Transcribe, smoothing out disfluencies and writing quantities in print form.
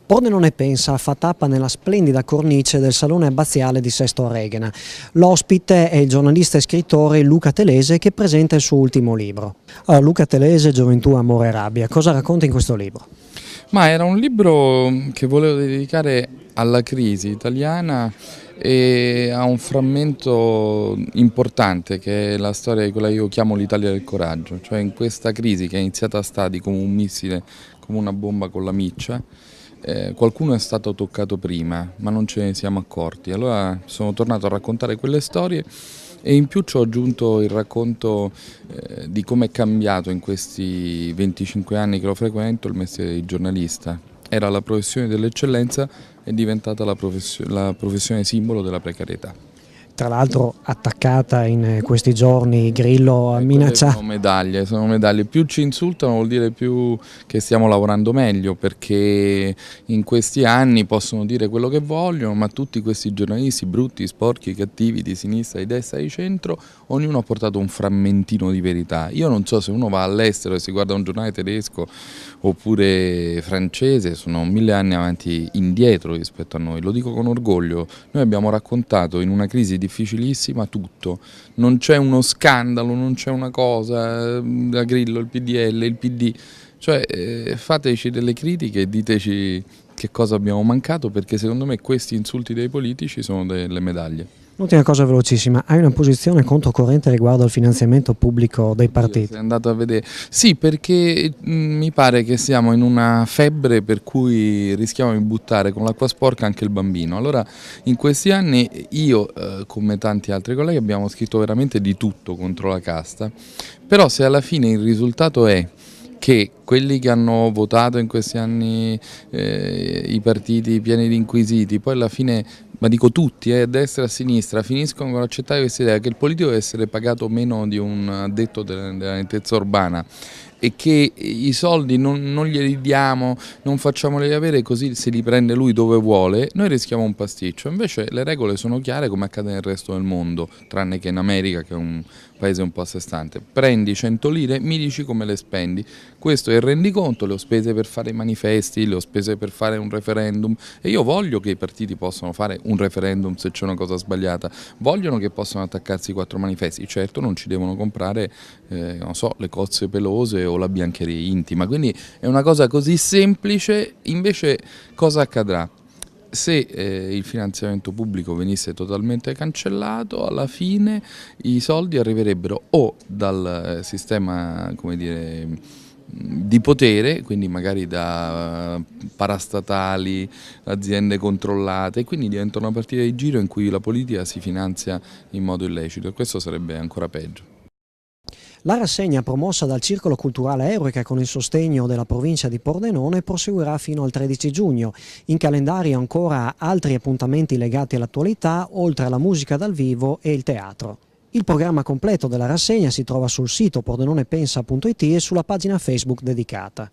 Pordenone Pensa fa tappa nella splendida cornice del Salone Abbaziale di Sesto Reghena. L'ospite è il giornalista e scrittore Luca Telese che presenta il suo ultimo libro. Allora, Luca Telese, Gioventù, Amore e Rabbia. Cosa racconta in questo libro? Ma era un libro che volevo dedicare alla crisi italiana e a un frammento importante che è la storia di quella che io chiamo l'Italia del coraggio, cioè in questa crisi che è iniziata a stadi come un missile, come una bomba con la miccia. Qualcuno è stato toccato prima, ma non ce ne siamo accorti. Allora sono tornato a raccontare quelle storie e in più ci ho aggiunto il racconto di come è cambiato in questi 25 anni che lo frequento il mestiere di giornalista. Era la professione dell'eccellenza, è diventata la professione simbolo della precarietà. Tra l'altro attaccata in questi giorni, Grillo ha minacciato. Sono medaglie, più ci insultano vuol dire più che stiamo lavorando meglio, perché in questi anni possono dire quello che vogliono, ma tutti questi giornalisti brutti, sporchi, cattivi, di sinistra, di destra, di centro, ognuno ha portato un frammentino di verità. Io non so se uno va all'estero e si guarda un giornale tedesco oppure francese, sono 1000 anni avanti indietro rispetto a noi, lo dico con orgoglio. Noi abbiamo raccontato in una crisi difficilissima tutto, non c'è uno scandalo, non c'è una cosa, da Grillo, il PDL, il PD, cioè fateci delle critiche e diteci che cosa abbiamo mancato, perché secondo me questi insulti dei politici sono delle medaglie. L'ultima cosa velocissima, hai una posizione controcorrente riguardo al finanziamento pubblico dei partiti? Sei andato a vedere? Sì, perché mi pare che siamo in una febbre per cui rischiamo di buttare con l'acqua sporca anche il bambino. Allora in questi anni io, come tanti altri colleghi, abbiamo scritto veramente di tutto contro la casta, però se alla fine il risultato è che quelli che hanno votato in questi anni i partiti pieni di inquisiti, poi alla fine, ma dico tutti, a destra e a sinistra, finiscono con accettare questa idea che il politico deve essere pagato meno di un addetto della nettezza urbana e che i soldi non glieli diamo, non facciamoli avere così se li prende lui dove vuole, noi rischiamo un pasticcio. Invece le regole sono chiare come accade nel resto del mondo, tranne che in America che è un paese un po' a sé stante. Prendi 100 lire, mi dici come le spendi. Questo è il rendiconto, le ho spese per fare i manifesti, le ho spese per fare un referendum e io voglio che i partiti possano fare un referendum se c'è una cosa sbagliata, vogliono che possano attaccarsi 4 manifesti, certo non ci devono comprare non so, le cozze pelose o la biancheria intima, quindi è una cosa così semplice. Invece cosa accadrà? Se il finanziamento pubblico venisse totalmente cancellato, alla fine i soldi arriverebbero o dal sistema, come dire, di potere, quindi magari da parastatali, aziende controllate, e quindi diventa una partita di giro in cui la politica si finanzia in modo illecito e questo sarebbe ancora peggio. La rassegna promossa dal Circolo Culturale Eurica con il sostegno della provincia di Pordenone proseguirà fino al 13 giugno. In calendario ancora altri appuntamenti legati all'attualità, oltre alla musica dal vivo e il teatro. Il programma completo della rassegna si trova sul sito pordenonepensa.it e sulla pagina Facebook dedicata.